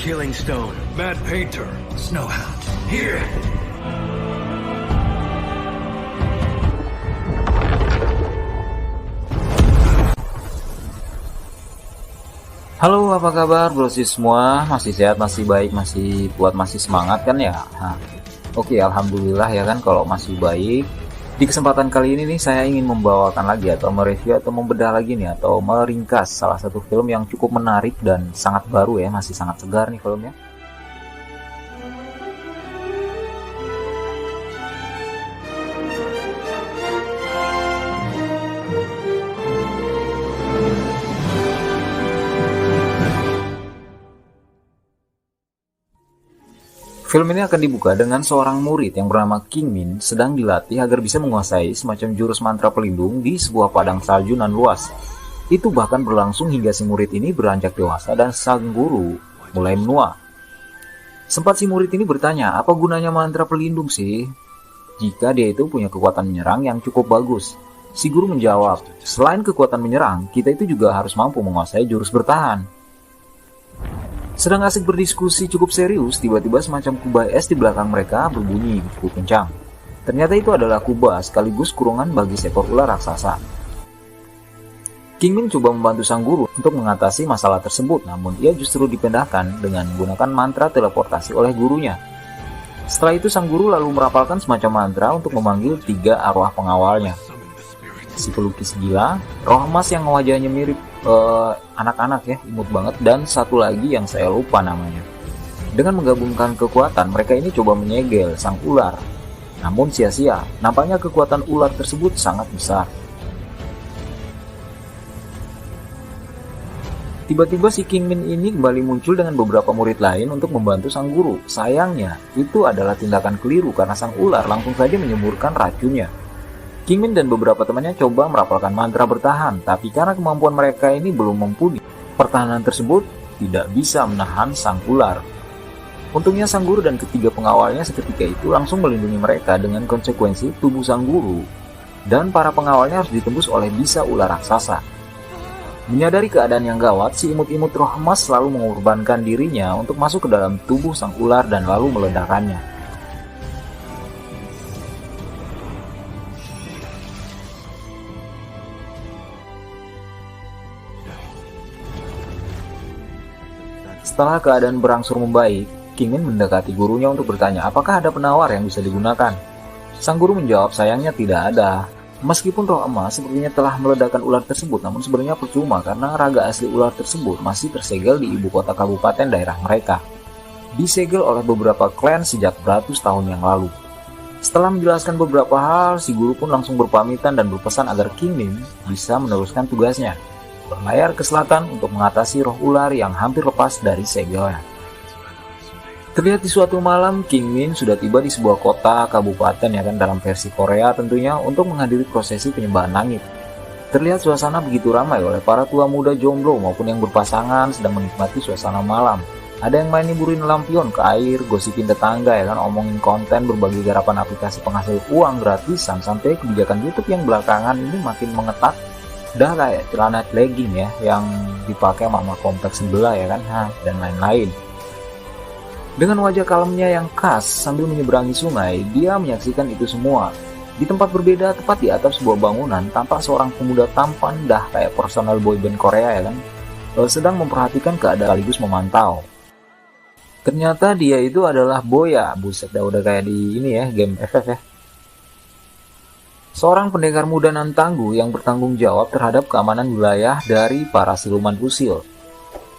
Killing Stone. Mad Painter. Snowhound. Here! Halo, apa kabar brosis semua? Masih sehat, masih baik, masih kuat, masih semangat kan ya? Oke, alhamdulillah ya kan kalau masih baik. Di kesempatan kali ini nih saya ingin membawakan lagi atau mereview atau membedah lagi nih atau meringkas salah satu film yang cukup menarik dan sangat baru ya, masih sangat segar nih filmnya. Film ini akan dibuka dengan seorang murid yang bernama King Min sedang dilatih agar bisa menguasai semacam jurus mantra pelindung di sebuah padang salju nan luas. Itu bahkan berlangsung hingga si murid ini beranjak dewasa dan sang guru mulai menua. Sempat si murid ini bertanya, apa gunanya mantra pelindung sih? Jika dia itu punya kekuatan menyerang yang cukup bagus. Si guru menjawab, selain kekuatan menyerang, kita itu juga harus mampu menguasai jurus bertahan. Sedang asik berdiskusi cukup serius, tiba-tiba semacam kubah es di belakang mereka berbunyi cukup kencang. Ternyata itu adalah kubah sekaligus kurungan bagi seekor ular raksasa. King Min coba membantu sang guru untuk mengatasi masalah tersebut, namun ia justru dipindahkan dengan menggunakan mantra teleportasi oleh gurunya. Setelah itu sang guru lalu merapalkan semacam mantra untuk memanggil 3 arwah pengawalnya. Si pelukis gila, roh emas yang wajahnya mirip anak-anak ya, imut banget, dan satu lagi yang saya lupa namanya. Dengan menggabungkan kekuatan, mereka ini coba menyegel sang ular. Namun sia-sia, nampaknya kekuatan ular tersebut sangat besar. Tiba-tiba si King Min ini kembali muncul dengan beberapa murid lain untuk membantu sang guru. Sayangnya, itu adalah tindakan keliru karena sang ular langsung saja menyemburkan racunnya. King Min dan beberapa temannya coba merapalkan mantra bertahan, tapi karena kemampuan mereka ini belum mumpuni, pertahanan tersebut tidak bisa menahan sang ular. Untungnya sang guru dan ketiga pengawalnya seketika itu langsung melindungi mereka dengan konsekuensi tubuh sang guru, dan para pengawalnya harus ditembus oleh bisa ular raksasa. Menyadari keadaan yang gawat, si imut-imut roh emas selalu mengorbankan dirinya untuk masuk ke dalam tubuh sang ular dan lalu meledakannya. Setelah keadaan berangsur membaik, King Min mendekati gurunya untuk bertanya apakah ada penawar yang bisa digunakan. Sang guru menjawab sayangnya tidak ada. Meskipun roh emas sepertinya telah meledakkan ular tersebut, namun sebenarnya percuma karena raga asli ular tersebut masih tersegel di ibu kota kabupaten daerah mereka. Disegel oleh beberapa klan sejak beratus tahun yang lalu. Setelah menjelaskan beberapa hal, si guru pun langsung berpamitan dan berpesan agar King Min bisa meneruskan tugasnya. Berlayar ke selatan untuk mengatasi roh ular yang hampir lepas dari segelnya. Terlihat di suatu malam, King Min sudah tiba di sebuah kota kabupaten ya kan, dalam versi Korea tentunya, untuk menghadiri prosesi penyembahan langit. Terlihat suasana begitu ramai oleh para tua muda jomblo maupun yang berpasangan sedang menikmati suasana malam. Ada yang main niburin lampion ke air, gosipin tetangga ya kan, omongin konten berbagai garapan aplikasi penghasil uang gratisan, sampai kebijakan YouTube yang belakangan ini makin mengetat. Udah kayak celana legging ya yang dipakai mama kompleks sebelah ya kan, dan lain-lain. Dengan wajah kalemnya yang khas sambil menyeberangi sungai, dia menyaksikan itu semua. Di tempat berbeda, tepat di atap sebuah bangunan, tampak seorang pemuda tampan dah kayak personal boyband Korea ya kan, sedang memperhatikan keadaan sekaligus memantau. Ternyata dia itu adalah Boya. Buset dah, udah kayak di ini ya, game FF ya. Seorang pendekar muda nan tangguh yang bertanggung jawab terhadap keamanan wilayah dari para siluman usil.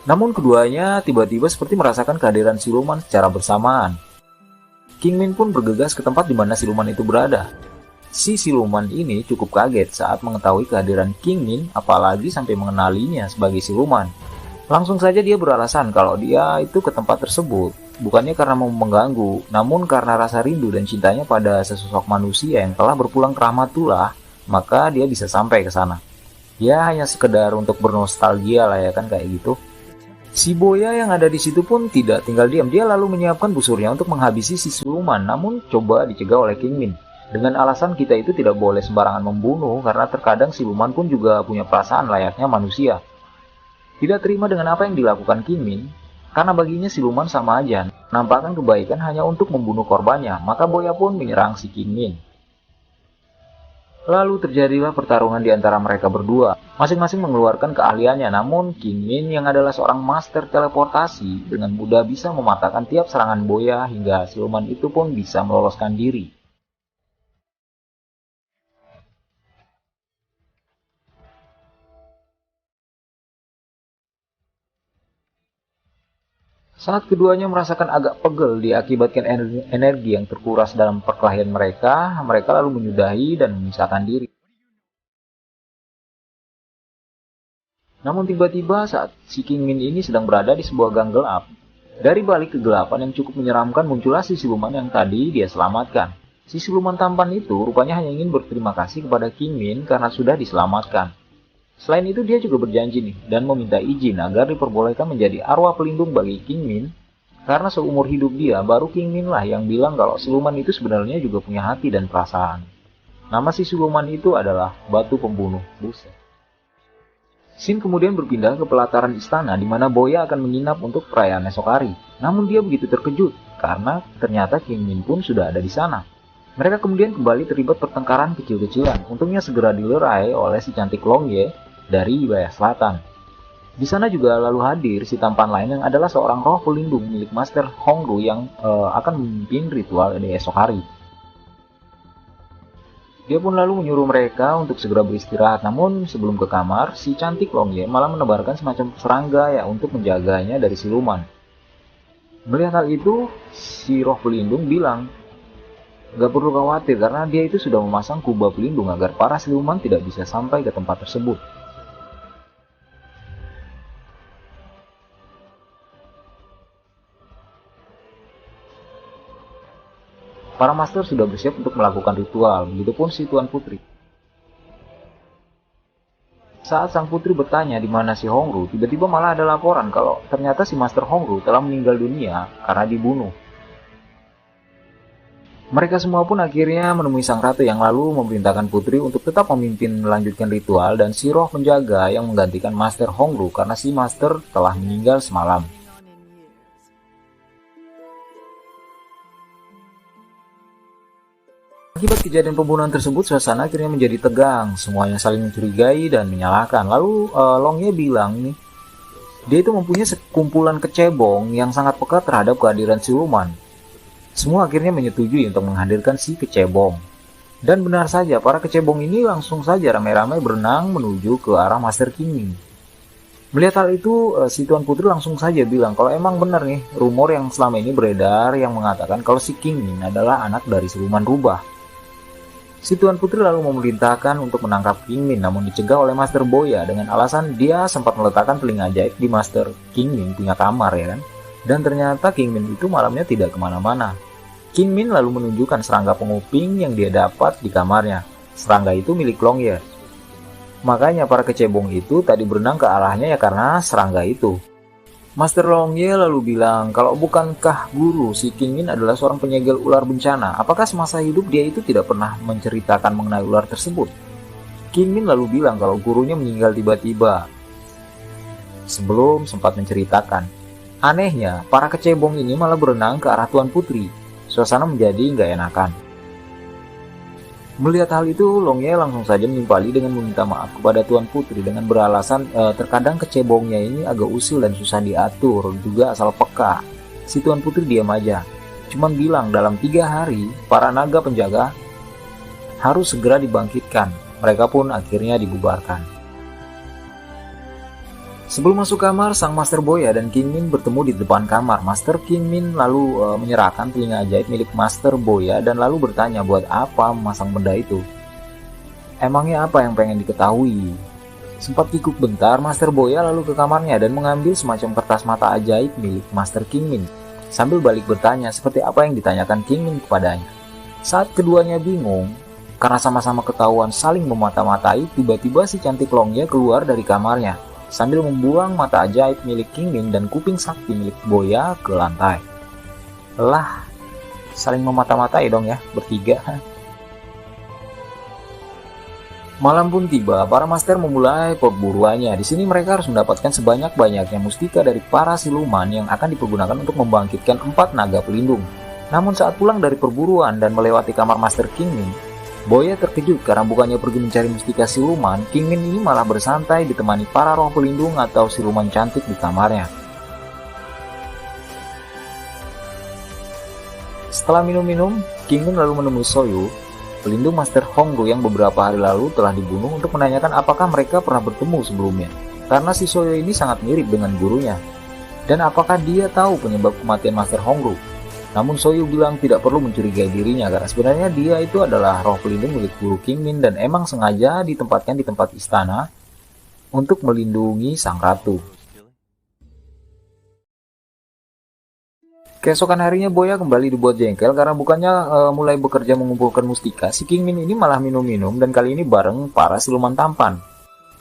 Namun keduanya tiba-tiba seperti merasakan kehadiran siluman secara bersamaan. King Min pun bergegas ke tempat di mana siluman itu berada. Si siluman ini cukup kaget saat mengetahui kehadiran King Min, apalagi sampai mengenalinya sebagai siluman. Langsung saja dia beralasan kalau dia itu ke tempat tersebut bukannya karena mau mengganggu, namun karena rasa rindu dan cintanya pada sesosok manusia yang telah berpulang ke rahmatullah, maka dia bisa sampai ke sana. Ya hanya sekedar untuk bernostalgia lah ya kan, kayak gitu. Si Boya yang ada di situ pun tidak tinggal diam, dia lalu menyiapkan busurnya untuk menghabisi si siluman, namun coba dicegah oleh King Min. Dengan alasan kita itu tidak boleh sembarangan membunuh karena terkadang siluman pun juga punya perasaan layaknya manusia. Tidak terima dengan apa yang dilakukan King Min, Karena baginya siluman sama aja, nampakkan kebaikan hanya untuk membunuh korbannya, maka Boya pun menyerang si Kingmin. Lalu terjadilah pertarungan di antara mereka berdua. Masing-masing mengeluarkan keahliannya, namun Kingmin yang adalah seorang master teleportasi dengan mudah bisa mematahkan tiap serangan Boya hingga siluman itu pun bisa meloloskan diri. Saat keduanya merasakan agak pegel diakibatkan energi yang terkuras dalam perkelahian mereka, mereka lalu menyudahi dan memisahkan diri. Namun tiba-tiba saat si Kingmin ini sedang berada di sebuah gang gelap, dari balik kegelapan yang cukup menyeramkan muncullah si siluman yang tadi dia selamatkan. Si siluman tampan itu rupanya hanya ingin berterima kasih kepada Kingmin karena sudah diselamatkan. Selain itu dia juga berjanji nih dan meminta izin agar diperbolehkan menjadi arwah pelindung bagi Kingmin, karena seumur hidup dia baru Kingmin lah yang bilang kalau siluman itu sebenarnya juga punya hati dan perasaan. Nama si siluman itu adalah Batu Pembunuh. Buset. Sin kemudian berpindah ke pelataran istana di mana Boya akan menginap untuk perayaan esok hari. Namun dia begitu terkejut karena ternyata Kingmin pun sudah ada di sana. Mereka kemudian kembali terlibat pertengkaran kecil-kecilan. Untungnya segera dilerai oleh si cantik Longye dari wilayah selatan. Di sana juga lalu hadir si tampan lain yang adalah seorang roh pelindung milik Master Hongru yang akan memimpin ritual di esok hari. Dia pun lalu menyuruh mereka untuk segera beristirahat. Namun sebelum ke kamar, si cantik Longye malah menebarkan semacam serangga ya untuk menjaganya dari siluman. Melihat hal itu, si roh pelindung bilang, "Gak perlu khawatir karena dia itu sudah memasang kubah pelindung agar para siluman tidak bisa sampai ke tempat tersebut." Para master sudah bersiap untuk melakukan ritual, begitupun si Tuan Putri. Saat sang putri bertanya di mana si Hongru, tiba-tiba malah ada laporan kalau ternyata si Master Hongru telah meninggal dunia karena dibunuh. Mereka semua pun akhirnya menemui sang ratu yang lalu memerintahkan putri untuk tetap memimpin melanjutkan ritual dan si roh penjaga yang menggantikan Master Hongru karena si Master telah meninggal semalam. Akibat kejadian pembunuhan tersebut, suasana akhirnya menjadi tegang. Semuanya saling mencurigai dan menyalahkan. Lalu Longye bilang nih, dia itu mempunyai sekumpulan kecebong yang sangat peka terhadap kehadiran siluman. Semua akhirnya menyetujui untuk menghadirkan si kecebong. Dan benar saja, para kecebong ini langsung saja ramai-ramai berenang menuju ke arah Master Kingmin. Melihat hal itu, si Tuan Putri langsung saja bilang kalau emang benar nih rumor yang selama ini beredar yang mengatakan kalau si Kingmin adalah anak dari siluman rubah. Si Tuan Putri lalu memerintahkan untuk menangkap Kingmin, namun dicegah oleh Master Boya dengan alasan dia sempat meletakkan telinga ajaib di Master Kingmin punya kamar ya kan. Dan ternyata Kingmin itu malamnya tidak kemana-mana. Kingmin lalu menunjukkan serangga penguping yang dia dapat di kamarnya. Serangga itu milik Longye. Makanya para kecebong itu tadi berenang ke arahnya ya karena serangga itu. Master Longye lalu bilang, kalau bukankah guru si Kingmin adalah seorang penyegel ular bencana, apakah semasa hidup dia itu tidak pernah menceritakan mengenai ular tersebut? Kingmin lalu bilang kalau gurunya meninggal tiba-tiba sebelum sempat menceritakan. Anehnya, para kecebong ini malah berenang ke arah Tuan Putri. Suasana menjadi nggak enakan. Melihat hal itu, Longye langsung saja menimpali dengan meminta maaf kepada Tuan Putri dengan beralasan terkadang kecebongnya ini agak usil dan susah diatur, juga asal peka. Si Tuan Putri diam aja, cuman bilang dalam 3 hari para naga penjaga harus segera dibangkitkan. Mereka pun akhirnya dibubarkan. Sebelum masuk kamar, sang Master Boya dan Kingmin bertemu di depan kamar. Master Kingmin lalu menyerahkan telinga ajaib milik Master Boya dan lalu bertanya buat apa memasang benda itu. Emangnya apa yang pengen diketahui? Sempat kikuk bentar, Master Boya lalu ke kamarnya dan mengambil semacam kertas mata ajaib milik Master Kingmin. Sambil balik bertanya seperti apa yang ditanyakan Kingmin kepadanya. Saat keduanya bingung, karena sama-sama ketahuan saling memata-matai, tiba-tiba si cantik Longye keluar dari kamarnya sambil membuang mata ajaib milik Kingmin dan kuping sakti milik Boya ke lantai. Lah, saling memata-matai dong ya, bertiga. Malam pun tiba, para master memulai perburuannya. Di sini mereka harus mendapatkan sebanyak-banyaknya mustika dari para siluman yang akan dipergunakan untuk membangkitkan 4 naga pelindung. Namun saat pulang dari perburuan dan melewati kamar Master Kingmin, Boya terkejut karena bukannya pergi mencari mustika siluman, Kingmin ini malah bersantai ditemani para roh pelindung atau siluman cantik di kamarnya. Setelah minum-minum, Kingmin lalu menemui Soyu, pelindung Master Hongru yang beberapa hari lalu telah dibunuh, untuk menanyakan apakah mereka pernah bertemu sebelumnya. Karena si Soyu ini sangat mirip dengan gurunya. Dan apakah dia tahu penyebab kematian Master Hongru? Namun Soyu bilang tidak perlu mencurigai dirinya karena sebenarnya dia itu adalah roh pelindung milik guru Kingmin dan emang sengaja ditempatkan di tempat istana untuk melindungi sang ratu. Keesokan harinya Boya kembali dibuat jengkel karena bukannya mulai bekerja mengumpulkan mustika, si Kingmin ini malah minum-minum dan kali ini bareng para siluman tampan.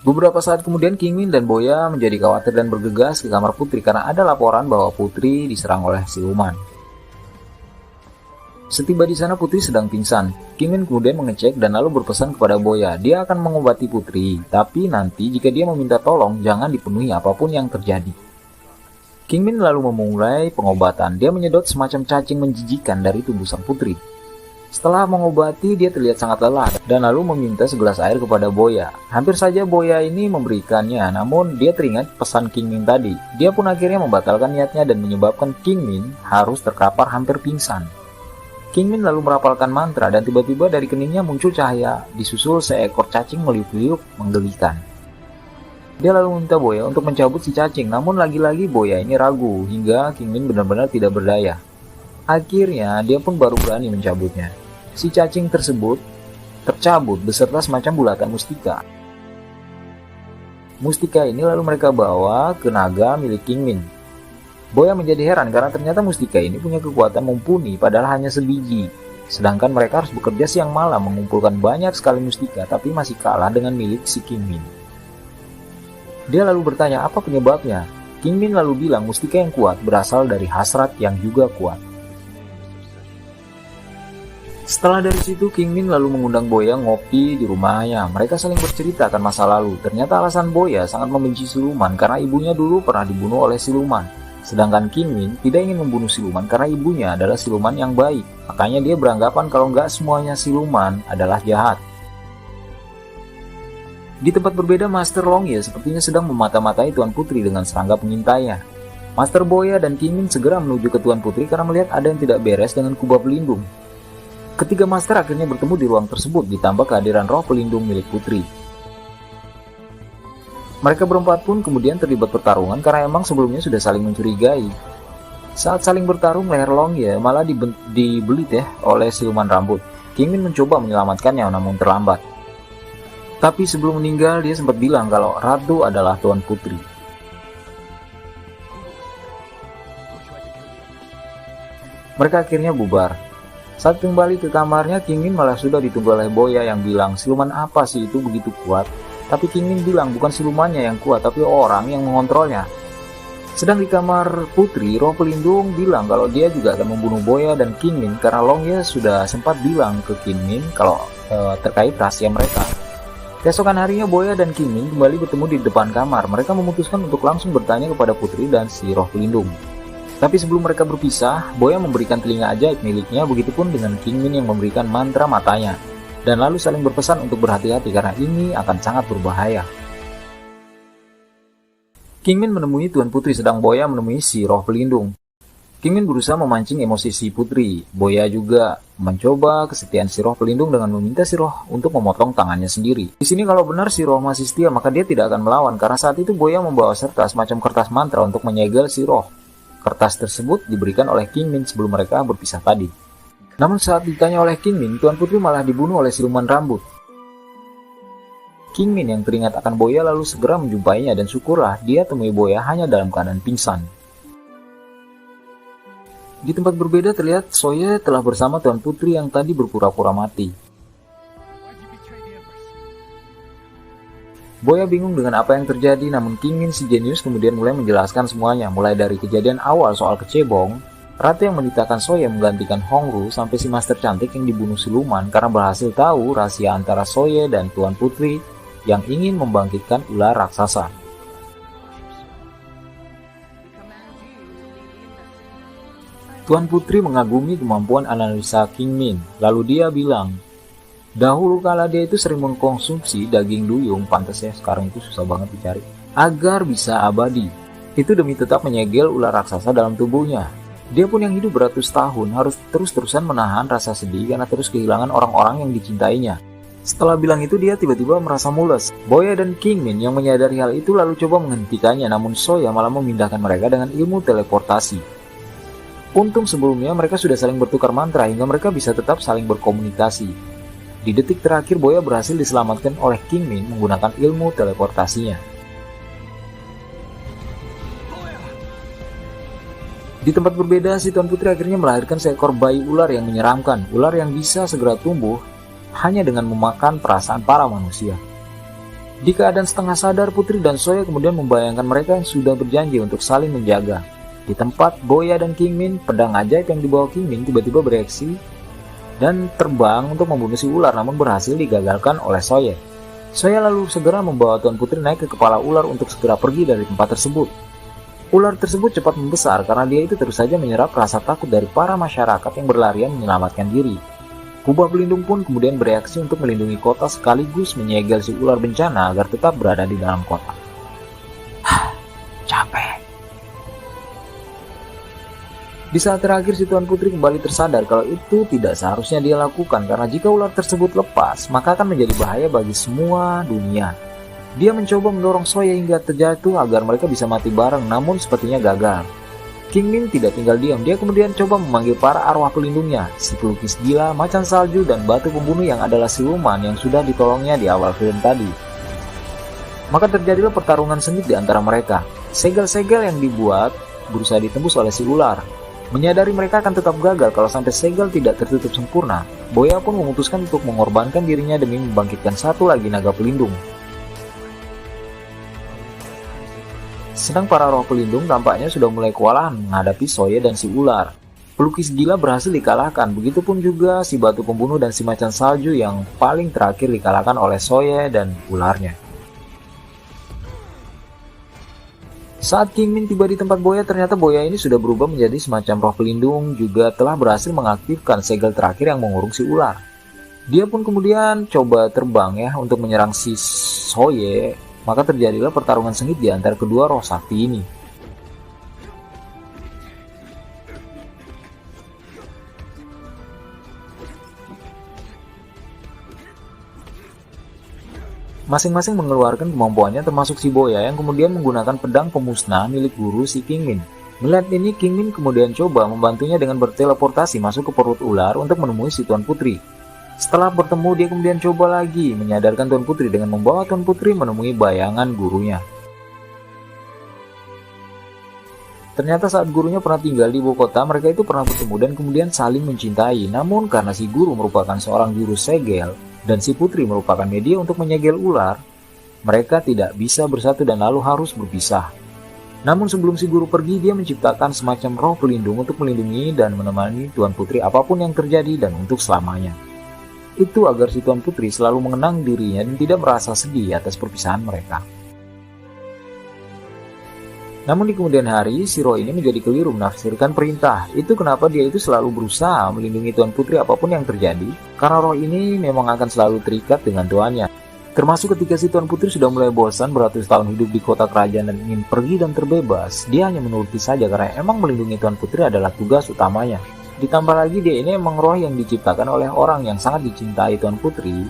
Beberapa saat kemudian Kingmin dan Boya menjadi khawatir dan bergegas ke kamar Putri karena ada laporan bahwa Putri diserang oleh siluman. Setiba di sana Putri sedang pingsan. Kingmin kemudian mengecek dan lalu berpesan kepada Boya, dia akan mengobati Putri, tapi nanti jika dia meminta tolong jangan dipenuhi apapun yang terjadi. Kingmin lalu memulai pengobatan. Dia menyedot semacam cacing menjijikan dari tubuh sang putri. Setelah mengobati, dia terlihat sangat lelah dan lalu meminta segelas air kepada Boya. Hampir saja Boya ini memberikannya, namun dia teringat pesan Kingmin tadi. Dia pun akhirnya membatalkan niatnya dan menyebabkan Kingmin harus terkapar hampir pingsan. Kingmin lalu merapalkan mantra dan tiba-tiba dari keningnya muncul cahaya, disusul seekor cacing meliuk-liuk menggelikan. Dia lalu meminta Boya untuk mencabut si cacing, namun lagi-lagi Boya ini ragu hingga Kingmin benar-benar tidak berdaya. Akhirnya dia pun baru berani mencabutnya. Si cacing tersebut tercabut beserta semacam bulatan mustika. Mustika ini lalu mereka bawa ke naga milik Kingmin. Boya menjadi heran karena ternyata mustika ini punya kekuatan mumpuni padahal hanya sebiji. Sedangkan mereka harus bekerja siang malam mengumpulkan banyak sekali mustika tapi masih kalah dengan milik si Kingmin. Dia lalu bertanya apa penyebabnya. Kingmin lalu bilang mustika yang kuat berasal dari hasrat yang juga kuat. Setelah dari situ Kingmin lalu mengundang Boya ngopi di rumahnya. Mereka saling bercerita akan masa lalu. Ternyata alasan Boya sangat membenci siluman karena ibunya dulu pernah dibunuh oleh siluman. Sedangkan Kingmin tidak ingin membunuh siluman karena ibunya adalah siluman yang baik. Makanya dia beranggapan kalau nggak semuanya siluman adalah jahat. Di tempat berbeda, Master Longye sepertinya sedang memata-matai Tuan Putri dengan serangga pengintainya. Master Boya dan Kingmin segera menuju ke Tuan Putri karena melihat ada yang tidak beres dengan kubah pelindung. Ketiga Master akhirnya bertemu di ruang tersebut ditambah kehadiran roh pelindung milik Putri. Mereka berempat pun kemudian terlibat pertarungan karena emang sebelumnya sudah saling mencurigai. Saat saling bertarung, leher Longye malah dibelit oleh siluman rambut. Kingmin mencoba menyelamatkannya namun terlambat. Tapi sebelum meninggal dia sempat bilang kalau Ratu adalah Tuan Putri. Mereka akhirnya bubar. Saat kembali ke kamarnya, Kingmin malah sudah ditunggu oleh Boya yang bilang siluman apa sih itu begitu kuat. Tapi Kingmin bilang bukan silumannya yang kuat, tapi orang yang mengontrolnya. Sedang di kamar Putri, roh pelindung bilang kalau dia juga akan membunuh Boya dan Kingmin karena Longye sudah sempat bilang ke Kingmin kalau terkait rahasia mereka. Keesokan harinya Boya dan Kingmin kembali bertemu di depan kamar. Mereka memutuskan untuk langsung bertanya kepada Putri dan si roh pelindung. Tapi sebelum mereka berpisah, Boya memberikan telinga ajaib miliknya, begitupun dengan Kingmin yang memberikan mantra matanya. Dan lalu saling berpesan untuk berhati-hati karena ini akan sangat berbahaya. Kingmin menemui Tuan Putri sedang Boya menemui si roh pelindung. Kingmin berusaha memancing emosi si Putri. Boya juga mencoba kesetiaan si roh pelindung dengan meminta si roh untuk memotong tangannya sendiri. Di sini kalau benar si roh masih setia maka dia tidak akan melawan karena saat itu Boya membawa serta semacam kertas mantra untuk menyegel si roh. Kertas tersebut diberikan oleh Kingmin sebelum mereka berpisah tadi. Namun saat ditanya oleh Kingmin, Tuan Putri malah dibunuh oleh siluman rambut. Kingmin yang teringat akan Boya lalu segera menjumpainya dan syukurlah dia temui Boya hanya dalam keadaan pingsan. Di tempat berbeda terlihat Soye telah bersama Tuan Putri yang tadi berpura-pura mati. Boya bingung dengan apa yang terjadi, namun Kingmin si jenius kemudian mulai menjelaskan semuanya, mulai dari kejadian awal soal kecebong, Ratu yang menitahkan Soye menggantikan Hongru sampai si Master Cantik yang dibunuh siluman karena berhasil tahu rahasia antara Soye dan Tuan Putri yang ingin membangkitkan ular raksasa. Tuan Putri mengagumi kemampuan analisa King Min, lalu dia bilang, dahulu kala dia itu sering mengkonsumsi daging duyung, pantas ya sekarang itu susah banget dicari, agar bisa abadi. Itu demi tetap menyegel ular raksasa dalam tubuhnya. Dia pun yang hidup beratus tahun harus terus-terusan menahan rasa sedih karena terus kehilangan orang-orang yang dicintainya. Setelah bilang itu dia tiba-tiba merasa mules. Boya dan King Min yang menyadari hal itu lalu coba menghentikannya, namun Soya malah memindahkan mereka dengan ilmu teleportasi. Untung sebelumnya mereka sudah saling bertukar mantra hingga mereka bisa tetap saling berkomunikasi. Di detik terakhir Boya berhasil diselamatkan oleh King Min menggunakan ilmu teleportasinya. Di tempat berbeda, si Tuan Putri akhirnya melahirkan seekor bayi ular yang menyeramkan, ular yang bisa segera tumbuh hanya dengan memakan perasaan para manusia. Di keadaan setengah sadar, Putri dan Soya kemudian membayangkan mereka yang sudah berjanji untuk saling menjaga. Di tempat Boya dan King Min, pedang ajaib yang dibawa King Min tiba-tiba bereaksi dan terbang untuk membunuh si ular, namun berhasil digagalkan oleh Soya. Soya lalu segera membawa Tuan Putri naik ke kepala ular untuk segera pergi dari tempat tersebut. Ular tersebut cepat membesar karena dia itu terus saja menyerap rasa takut dari para masyarakat yang berlarian menyelamatkan diri. Kubah pelindung pun kemudian bereaksi untuk melindungi kota sekaligus menyegel si ular bencana agar tetap berada di dalam kota. Capek. Di saat terakhir si Tuan Putri kembali tersadar kalau itu tidak seharusnya dia lakukan karena jika ular tersebut lepas maka akan menjadi bahaya bagi semua dunia. Dia mencoba mendorong Soya hingga terjatuh agar mereka bisa mati bareng, namun sepertinya gagal. King Min tidak tinggal diam, dia kemudian coba memanggil para arwah pelindungnya, si pelukis gila, macan salju, dan batu pembunuh yang adalah siluman yang sudah ditolongnya di awal film tadi. Maka terjadilah pertarungan sengit di antara mereka. Segel-segel yang dibuat berusaha ditembus oleh si ular. Menyadari mereka akan tetap gagal kalau sampai segel tidak tertutup sempurna, Boya pun memutuskan untuk mengorbankan dirinya demi membangkitkan satu lagi naga pelindung. Sedang para roh pelindung tampaknya sudah mulai kewalahan menghadapi Soye dan si ular. Pelukis gila berhasil dikalahkan, begitupun juga si batu pembunuh dan si macan salju yang paling terakhir dikalahkan oleh Soye dan ularnya. Saat King Min tiba di tempat Boya, ternyata Boya ini sudah berubah menjadi semacam roh pelindung, juga telah berhasil mengaktifkan segel terakhir yang mengurung si ular. Dia pun kemudian coba terbang ya untuk menyerang si Soye. Maka terjadilah pertarungan sengit di antara kedua roh sakti ini. Masing-masing mengeluarkan kemampuannya termasuk si Boya yang kemudian menggunakan pedang pemusnah milik guru si King Min. Melihat ini, King Min kemudian coba membantunya dengan berteleportasi masuk ke perut ular untuk menemui si Tuan Putri. Setelah bertemu, dia kemudian coba lagi menyadarkan Tuan Putri dengan membawa Tuan Putri menemui bayangan gurunya. Ternyata saat gurunya pernah tinggal di ibu kota, mereka itu pernah bertemu dan kemudian saling mencintai. Namun karena si guru merupakan seorang juru segel dan si putri merupakan media untuk menyegel ular, mereka tidak bisa bersatu dan lalu harus berpisah. Namun sebelum si guru pergi, dia menciptakan semacam roh pelindung untuk melindungi dan menemani Tuan Putri apapun yang terjadi dan untuk selamanya. Itu agar si Tuan Putri selalu mengenang dirinya dan tidak merasa sedih atas perpisahan mereka. Namun di kemudian hari, si roh ini menjadi keliru menafsirkan perintah. Itu kenapa dia itu selalu berusaha melindungi Tuan Putri apapun yang terjadi, karena roh ini memang akan selalu terikat dengan tuannya. Termasuk ketika si Tuan Putri sudah mulai bosan beratus tahun hidup di kota kerajaan dan ingin pergi dan terbebas, dia hanya menuruti saja karena emang melindungi Tuan Putri adalah tugas utamanya. Ditambah lagi dia ini emang roh yang diciptakan oleh orang yang sangat dicintai Tuan Putri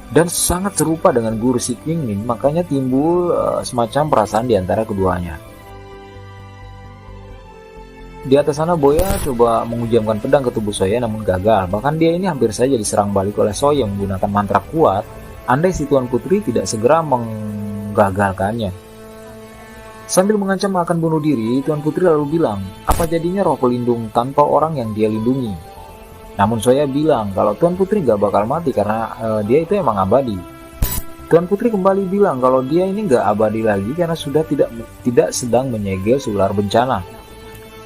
dan sangat serupa dengan guru si King Min, makanya timbul semacam perasaan di antara keduanya. Di atas sana Boya coba menghujamkan pedang ke tubuh Soya namun gagal, bahkan dia ini hampir saja diserang balik oleh Soya menggunakan mantra kuat, andai si Tuan Putri tidak segera menggagalkannya. Sambil mengancam akan bunuh diri, Tuan Putri lalu bilang, apa jadinya roh pelindung tanpa orang yang dia lindungi? Namun Soya bilang kalau Tuan Putri gak bakal mati karena dia itu emang abadi. Tuan Putri kembali bilang kalau dia ini gak abadi lagi karena sudah tidak sedang menyegel ular bencana.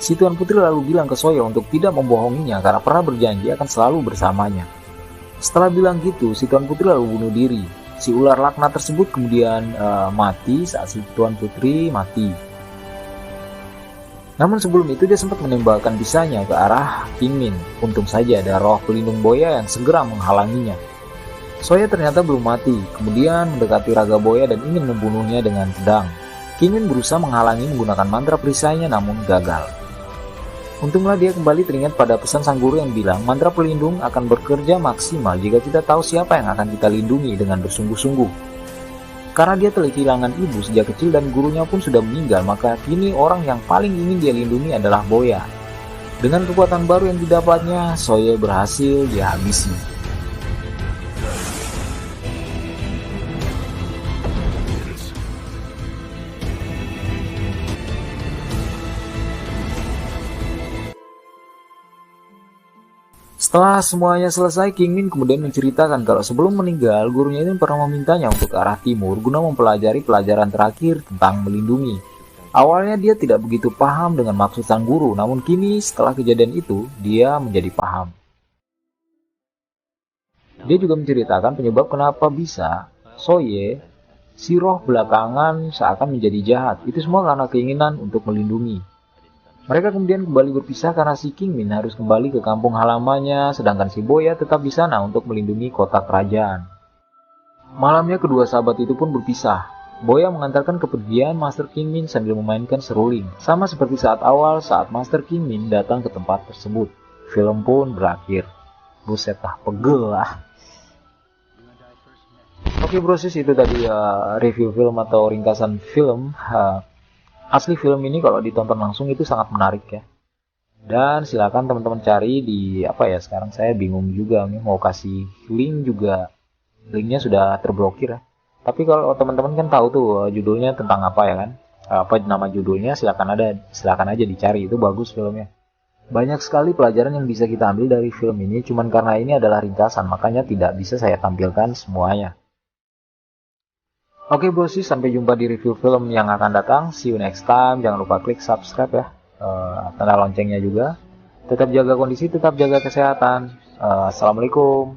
Si Tuan Putri lalu bilang ke Soye untuk tidak membohonginya karena pernah berjanji akan selalu bersamanya. Setelah bilang gitu, si Tuan Putri lalu bunuh diri. Si ular laknat tersebut kemudian mati saat si Tuan Putri mati. Namun sebelum itu dia sempat menembakkan pisahnya ke arah Kingmin. Untung saja ada roh pelindung Boya yang segera menghalanginya. Soye ternyata belum mati, kemudian mendekati raga Boya dan ingin membunuhnya dengan pedang. Kingmin berusaha menghalangi menggunakan mantra perisainya namun gagal. Untunglah dia kembali teringat pada pesan sang guru yang bilang mantra pelindung akan bekerja maksimal jika kita tahu siapa yang akan kita lindungi dengan bersungguh-sungguh. Karena dia telah kehilangan ibu sejak kecil dan gurunya pun sudah meninggal, maka kini orang yang paling ingin dia lindungi adalah Boya. Dengan kekuatan baru yang didapatnya, Soye berhasil dihabisi. Setelah semuanya selesai, Kingmin kemudian menceritakan kalau sebelum meninggal, gurunya itu pernah memintanya untuk ke arah timur guna mempelajari pelajaran terakhir tentang melindungi. Awalnya dia tidak begitu paham dengan maksud sang guru, namun kini setelah kejadian itu, dia menjadi paham. Dia juga menceritakan penyebab kenapa bisa Soye, si roh belakangan seakan menjadi jahat. Itu semua karena keinginan untuk melindungi. Mereka kemudian kembali berpisah karena si Kingmin harus kembali ke kampung halamannya, sedangkan si Boya tetap di sana untuk melindungi kota kerajaan. Malamnya kedua sahabat itu pun berpisah. Boya mengantarkan kepergian Master Kingmin sambil memainkan seruling, sama seperti saat awal saat Master Kingmin datang ke tempat tersebut. Film pun berakhir. Buset lah, pegel lah. Oke brosis, itu tadi review film atau ringkasan film. Asli film ini kalau ditonton langsung itu sangat menarik ya. Dan silakan teman-teman cari di sekarang saya bingung juga nih mau kasih link juga. Linknya sudah terblokir ya. Tapi kalau teman-teman kan tahu tuh judulnya tentang apa ya kan? Apa nama judulnya silakan aja dicari, itu bagus filmnya. Banyak sekali pelajaran yang bisa kita ambil dari film ini, cuman karena ini adalah ringkasan makanya tidak bisa saya tampilkan semuanya. Oke brosis, sampai jumpa di review film yang akan datang. See you next time. Jangan lupa klik subscribe ya. Tanda loncengnya juga. Tetap jaga kondisi, tetap jaga kesehatan. Assalamualaikum.